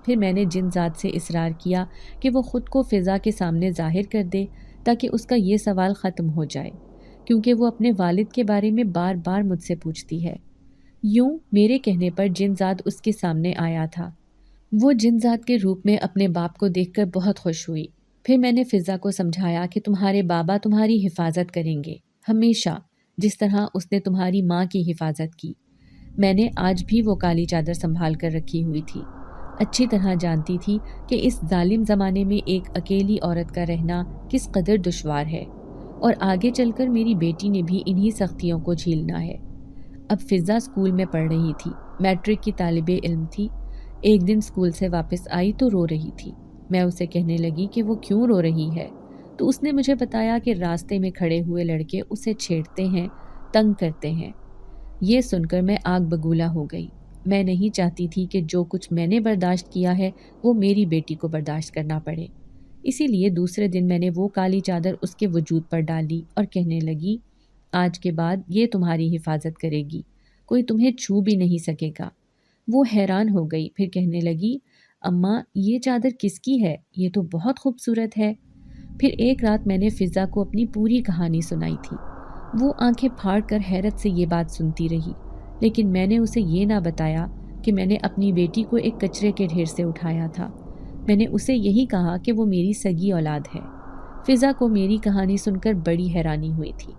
Speaker 1: پھر میں نے جن ذات سے اصرار کیا کہ وہ خود کو فضا کے سامنے ظاہر کر دے تاکہ اس کا یہ سوال ختم ہو جائے، کیونکہ وہ اپنے والد کے بارے میں بار بار مجھ سے پوچھتی ہے۔ یوں میرے کہنے پر جن ذات اس کے سامنے آیا تھا۔ وہ جن ذات کے روپ میں اپنے باپ کو دیکھ کر بہت خوش ہوئی۔ پھر میں نے فضا کو سمجھایا کہ تمہارے بابا تمہاری حفاظت کریں گے، ہمیشہ، جس طرح اس نے تمہاری ماں کی حفاظت کی۔ میں نے آج بھی وہ کالی چادر سنبھال کر رکھی ہوئی تھی۔ اچھی طرح جانتی تھی کہ اس ظالم زمانے میں ایک اکیلی عورت کا رہنا کس قدر دشوار ہے، اور آگے چل کر میری بیٹی نے بھی انہی سختیوں کو جھیلنا ہے۔ اب فضا اسکول میں پڑھ رہی تھی، میٹرک کی طالب علم تھی۔ ایک دن اسکول سے واپس آئی تو رو رہی تھی۔ میں اسے کہنے لگی کہ وہ کیوں رو رہی ہے، تو اس نے مجھے بتایا کہ راستے میں کھڑے ہوئے لڑکے اسے چھیڑتے ہیں، تنگ کرتے ہیں۔ یہ سن کر میں آگ بگولا ہو گئی۔ میں نہیں چاہتی تھی کہ جو کچھ میں نے برداشت کیا ہے وہ میری بیٹی کو برداشت کرنا پڑے۔ اسی لیے دوسرے دن میں نے وہ کالی چادر اس کے وجود پر ڈالی اور کہنے لگی، آج کے بعد یہ تمہاری حفاظت کرے گی، کوئی تمہیں چھو بھی نہیں سکے گا۔ وہ حیران ہو گئی، پھر کہنے لگی، اماں یہ چادر کس کی ہے؟ یہ تو بہت خوبصورت ہے۔ پھر ایک رات میں نے فضا کو اپنی پوری کہانی سنائی تھی۔ وہ آنکھیں پھاڑ کر حیرت سے یہ بات سنتی رہی، لیکن میں نے اسے یہ نہ بتایا کہ میں نے اپنی بیٹی کو ایک کچرے کے ڈھیر سے اٹھایا تھا۔ میں نے اسے یہی کہا کہ وہ میری سگی اولاد ہے۔ فضا کو میری کہانی سن کر بڑی حیرانی ہوئی تھی۔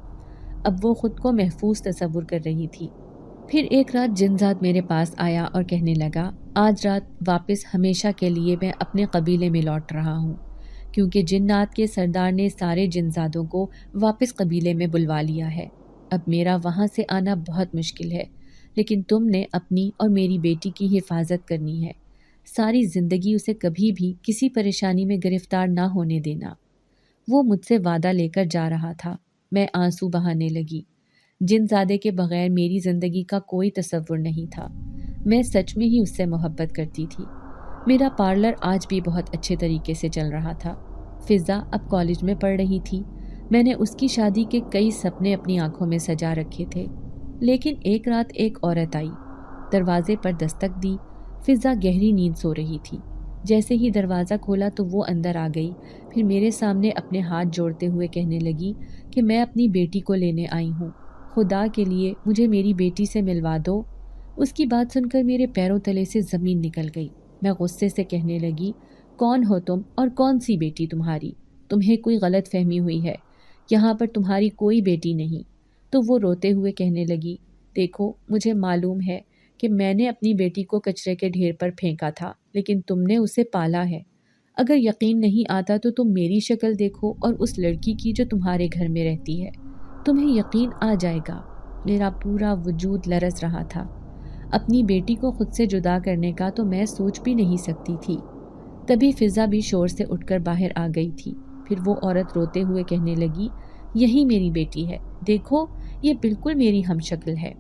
Speaker 1: اب وہ خود کو محفوظ تصور کر رہی تھی۔ پھر ایک رات جن ذات میرے پاس آیا اور کہنے لگا، آج رات واپس ہمیشہ کے لیے میں اپنے قبیلے میں لوٹ رہا ہوں، کیونکہ جنات کے سردار نے سارے جن زادوں کو واپس قبیلے میں بلوا لیا ہے۔ اب میرا وہاں سے آنا بہت مشکل ہے، لیکن تم نے اپنی اور میری بیٹی کی حفاظت کرنی ہے، ساری زندگی اسے کبھی بھی کسی پریشانی میں گرفتار نہ ہونے دینا۔ وہ مجھ سے وعدہ لے کر جا رہا تھا۔ میں آنسو بہانے لگی۔ جن زادے کے بغیر میری زندگی کا کوئی تصور نہیں تھا۔ میں سچ میں ہی اس سے محبت کرتی تھی۔ میرا پارلر آج بھی بہت اچھے طریقے سے چل رہا تھا۔ فضا اب کالج میں پڑھ رہی تھی۔ میں نے اس کی شادی کے کئی سپنے اپنی آنکھوں میں سجا رکھے تھے، لیکن ایک رات ایک عورت آئی، دروازے پر دستک دی۔ فضا گہری نیند سو رہی تھی۔ جیسے ہی دروازہ کھولا تو وہ اندر آ گئی، پھر میرے سامنے اپنے ہاتھ جوڑتے ہوئے کہنے لگی کہ میں اپنی بیٹی کو لینے آئی ہوں، خدا کے لیے مجھے میری بیٹی سے ملوا دو۔ اس کی بات سن کر میرے پیروں تلے سے زمین نکل گئی۔ میں غصے سے کہنے لگی، کون ہو تم اور کون سی بیٹی تمہاری؟ تمہیں کوئی غلط فہمی ہوئی ہے، یہاں پر تمہاری کوئی بیٹی نہیں۔ تو وہ روتے ہوئے کہنے لگی، دیکھو مجھے معلوم ہے کہ میں نے اپنی بیٹی کو کچرے کے ڈھیر پر پھینکا تھا، لیکن تم نے اسے پالا ہے۔ اگر یقین نہیں آتا تو تم میری شکل دیکھو اور اس لڑکی کی جو تمہارے گھر میں رہتی ہے، تمہیں یقین آ جائے گا۔ میرا پورا وجود لرز رہا تھا۔ اپنی بیٹی کو خود سے جدا کرنے کا تو میں سوچ بھی نہیں سکتی تھی۔ تبھی فضا بھی شور سے اٹھ کر باہر آ گئی تھی۔ پھر وہ عورت روتے ہوئے کہنے لگی، یہی میری بیٹی ہے، دیکھو یہ بالکل میری ہم شکل ہے۔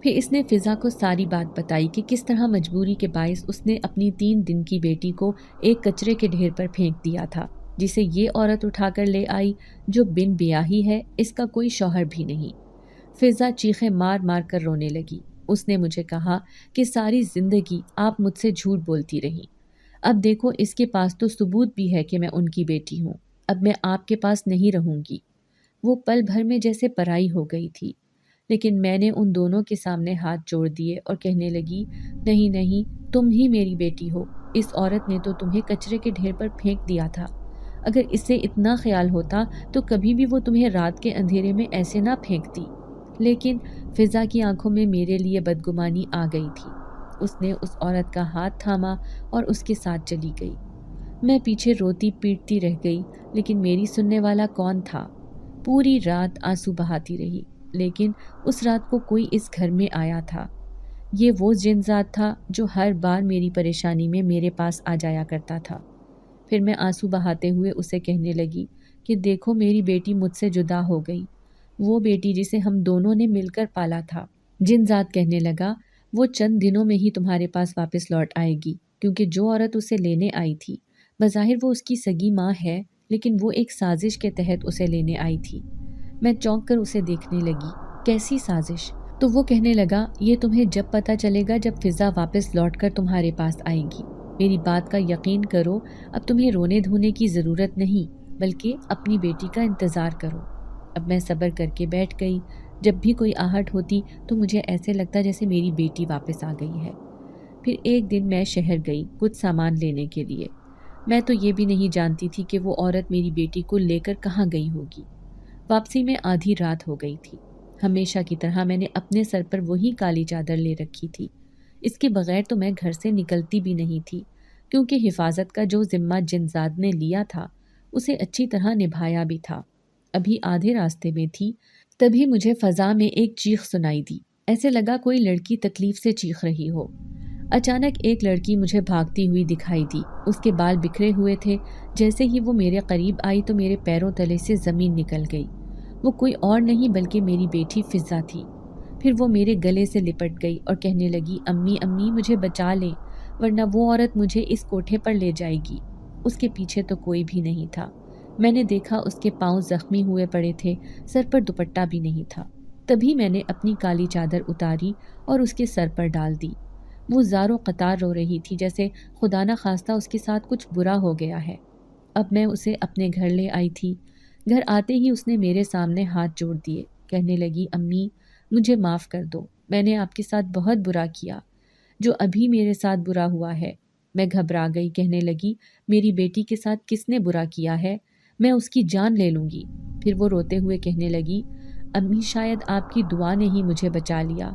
Speaker 1: پھر اس نے فضا کو ساری بات بتائی کہ کس طرح مجبوری کے باعث اس نے اپنی 3 دن کی بیٹی کو ایک کچرے کے ڈھیر پر پھینک دیا تھا، جسے یہ عورت اٹھا کر لے آئی جو بن بیاہی ہے، اس کا کوئی شوہر بھی نہیں۔ فضا چیخیں مار مار کر رونے لگی۔ اس نے مجھے کہا کہ ساری زندگی آپ مجھ سے جھوٹ بولتی رہی، اب دیکھو اس کے پاس تو ثبوت بھی ہے کہ میں ان کی بیٹی ہوں، اب میں آپ کے پاس نہیں رہوں گی۔ وہ پل بھر میں جیسے پرائی ہو گئی تھی، لیکن میں نے ان دونوں کے سامنے ہاتھ جوڑ دیے اور کہنے لگی، نہیں نہیں، تم ہی میری بیٹی ہو، اس عورت نے تو تمہیں کچرے کے ڈھیر پر پھینک دیا تھا۔ اگر اسے اتنا خیال ہوتا تو کبھی بھی وہ تمہیں رات کے اندھیرے میں ایسے نہ پھینکتی۔ لیکن فضا کی آنکھوں میں میرے لیے بدگمانی آ گئی تھی۔ اس نے اس عورت کا ہاتھ تھاما اور اس کے ساتھ چلی گئی۔ میں پیچھے روتی پیٹتی رہ گئی، لیکن میری سننے والا کون تھا؟ پوری رات آنسو بہاتی رہی، لیکن اس رات کو کوئی اس گھر میں آیا تھا۔ یہ وہ جن ذات تھا جو ہر بار میری پریشانی میں میرے پاس آ جایا کرتا تھا۔ پھر میں آنسو بہاتے ہوئے اسے کہنے لگی کہ دیکھو میری بیٹی مجھ سے جدا ہو گئی، وہ بیٹی جسے ہم دونوں نے مل کر پالا تھا۔ جن ذات کہنے لگا، وہ چند دنوں میں ہی تمہارے پاس واپس لوٹ آئے گی، کیونکہ جو عورت اسے لینے آئی تھی، بظاہر وہ اس کی سگی ماں ہے، لیکن وہ ایک سازش کے تحت اسے لینے آئی تھی۔ میں چونک کر اسے دیکھنے لگی، کیسی سازش؟ تو وہ کہنے لگا، یہ تمہیں جب پتہ چلے گا جب فضا واپس لوٹ کر تمہارے پاس آئے گی۔ میری بات کا یقین کرو، اب تمہیں رونے دھونے کی ضرورت نہیں، بلکہ اپنی بیٹی کا انتظار کرو۔ اب میں صبر کر کے بیٹھ گئی۔ جب بھی کوئی آہٹ ہوتی تو مجھے ایسے لگتا جیسے میری بیٹی واپس آ گئی ہے۔ پھر ایک دن میں شہر گئی کچھ سامان لینے کے لیے۔ میں تو یہ بھی نہیں جانتی تھی کہ وہ عورت میری بیٹی کو لے کر کہاں گئی ہوگی۔ واپسی میں آدھی رات ہو گئی تھی۔ ہمیشہ کی طرح میں نے اپنے سر پر وہی کالی چادر لے رکھی تھی۔ اس کے بغیر تو میں گھر سے نکلتی بھی نہیں تھی، کیونکہ حفاظت کا جو ذمہ جنزاد نے لیا تھا اسے اچھی طرح نبھایا بھی تھا۔ ابھی آدھے راستے میں تھی، تبھی مجھے فضا میں ایک چیخ سنائی دی، ایسے لگا کوئی لڑکی تکلیف سے چیخ رہی ہو۔ اچانک ایک لڑکی مجھے بھاگتی ہوئی دکھائی دی۔ اس کے بال بکھرے ہوئے تھے۔ جیسے ہی وہ میرے قریب آئی تو میرے پیروں تلے سے زمین نکل گئی۔ وہ کوئی اور نہیں بلکہ میری بیٹی فضا تھی۔ پھر وہ میرے گلے سے لپٹ گئی اور کہنے لگی، امی امی مجھے بچا لیں، ورنہ وہ عورت مجھے اس کوٹھے پر لے جائے گی۔ اس کے پیچھے تو کوئی بھی نہیں تھا۔ میں نے دیکھا اس کے پاؤں زخمی ہوئے پڑے تھے، سر پر دوپٹہ بھی نہیں تھا۔ تبھی میں نے اپنی کالی چادر اتاری اور اس کے سر پر ڈال دی۔ وہ زاروں قطار رو رہی تھی، جیسے خدا نہ خواستہ اس کے ساتھ کچھ برا ہو گیا ہے۔ اب میں اسے اپنے گھر لے آئی تھی۔ گھر آتے ہی اس نے میرے سامنے ہاتھ جوڑ دیے، کہنے لگی، امی مجھے معاف کر دو، میں نے آپ کے ساتھ بہت برا کیا، جو ابھی میرے ساتھ برا ہوا ہے۔ میں گھبرا گئی، کہنے لگی، میری بیٹی کے ساتھ کس نے برا کیا ہے؟ میں اس کی جان لے لوں گی۔ پھر وہ روتے ہوئے کہنے لگی، امی شاید آپ کی دعا نے ہی مجھے بچا لیا۔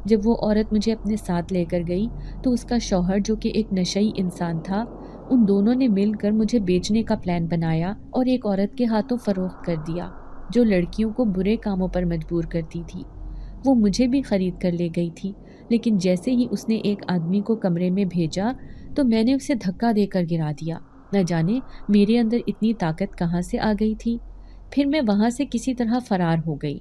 Speaker 1: جب وہ عورت مجھے اپنے ساتھ لے کر گئی تو اس کا شوہر جو کہ ایک نشئی انسان تھا، ان دونوں نے مل کر مجھے بیچنے کا پلان بنایا اور ایک عورت کے ہاتھوں فروخت کر دیا۔ جو لڑکیوں کو برے کاموں پر مجبور کرتی تھی۔ وہ مجھے بھی خرید کر لے گئی تھی، لیکن جیسے ہی اس نے ایک آدمی کو کمرے میں بھیجا تو میں نے اسے دھکا دے کر گرا دیا۔ نہ جانے میرے اندر اتنی طاقت کہاں سے آ گئی تھی۔ پھر میں وہاں سے کسی طرح فرار ہو گئی،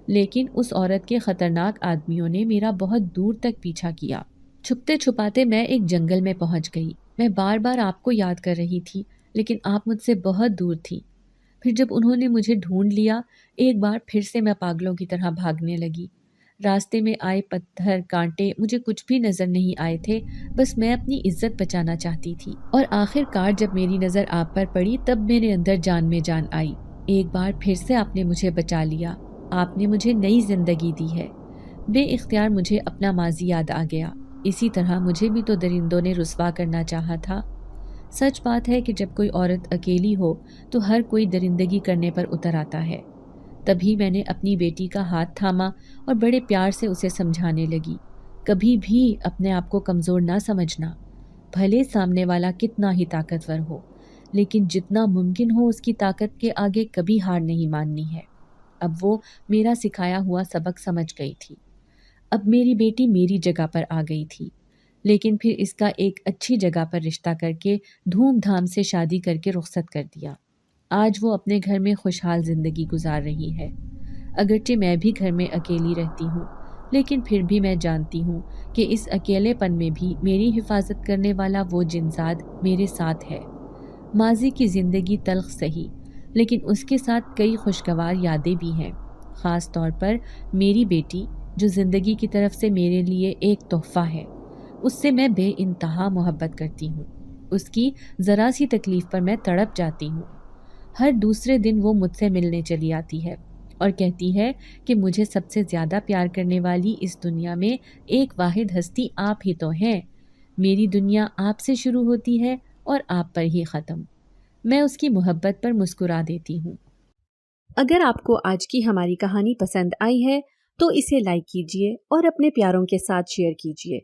Speaker 1: لیکن اس عورت کے خطرناک آدمیوں نے میرا بہت دور تک پیچھا کیا۔ چھپتے چھپاتے میں ایک جنگل میں پہنچ گئی۔ میں بار بار آپ کو یاد کر رہی تھی، لیکن آپ مجھ سے بہت دور تھی۔ پھر جب انہوں نے مجھے ڈھونڈ لیا، ایک بار پھر سے میں پاگلوں کی طرح بھاگنے لگی۔ راستے میں آئے پتھر کانٹے مجھے کچھ بھی نظر نہیں آئے تھے، بس میں اپنی عزت بچانا چاہتی تھی۔ اور آخر کار جب میری نظر آپ پر پڑی تب میرے اندر جان میں جان آئی۔ ایک بار پھر سے آپ نے مجھے بچا لیا۔ آپ نے مجھے نئی زندگی دی ہے۔ بے اختیار مجھے اپنا ماضی یاد آ گیا۔ اسی طرح مجھے بھی تو درندوں نے رسوا کرنا چاہا تھا۔ سچ بات ہے کہ جب کوئی عورت اکیلی ہو تو ہر کوئی درندگی کرنے پر اتر آتا ہے۔ تبھی میں نے اپنی بیٹی کا ہاتھ تھاما اور بڑے پیار سے اسے سمجھانے لگی، کبھی بھی اپنے آپ کو کمزور نہ سمجھنا، بھلے سامنے والا کتنا ہی طاقتور ہو، لیکن جتنا ممکن ہو اس کی طاقت کے آگے کبھی ہار نہیں ماننی ہے۔ اب وہ میرا سکھایا ہوا سبق سمجھ گئی تھی۔ اب میری بیٹی میری جگہ پر آ گئی تھی، لیکن پھر اس کا ایک اچھی جگہ پر رشتہ کر کے دھوم دھام سے شادی کر کے رخصت کر دیا۔ آج وہ اپنے گھر میں خوشحال زندگی گزار رہی ہے۔ اگرچہ میں بھی گھر میں اکیلی رہتی ہوں، لیکن پھر بھی میں جانتی ہوں کہ اس اکیلے پن میں بھی میری حفاظت کرنے والا وہ جنزاد میرے ساتھ ہے۔ ماضی کی زندگی تلخ سہی، لیکن اس کے ساتھ کئی خوشگوار یادیں بھی ہیں، خاص طور پر میری بیٹی جو زندگی کی طرف سے میرے لیے ایک تحفہ ہے۔ اس سے میں بے انتہا محبت کرتی ہوں۔ اس کی ذرا سی تکلیف پر میں تڑپ جاتی ہوں۔ ہر دوسرے دن وہ مجھ سے ملنے چلی آتی ہے اور کہتی ہے کہ مجھے سب سے زیادہ پیار کرنے والی اس دنیا میں ایک واحد ہستی آپ ہی تو ہیں۔ میری دنیا آپ سے شروع ہوتی ہے اور آپ پر ہی ختم۔ میں اس کی محبت پر مسکرا دیتی ہوں۔ اگر آپ کو آج کی ہماری کہانی پسند آئی ہے تو اسے لائک کیجیے اور اپنے پیاروں کے ساتھ شیئر کیجیے۔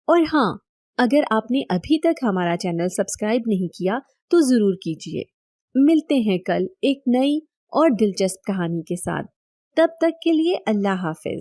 Speaker 1: اور ہاں، اگر آپ نے ابھی تک ہمارا چینل سبسکرائب نہیں کیا تو ضرور کیجیے۔ ملتے ہیں کل ایک نئی اور دلچسپ کہانی کے ساتھ۔ تب تک کے لیے اللہ حافظ۔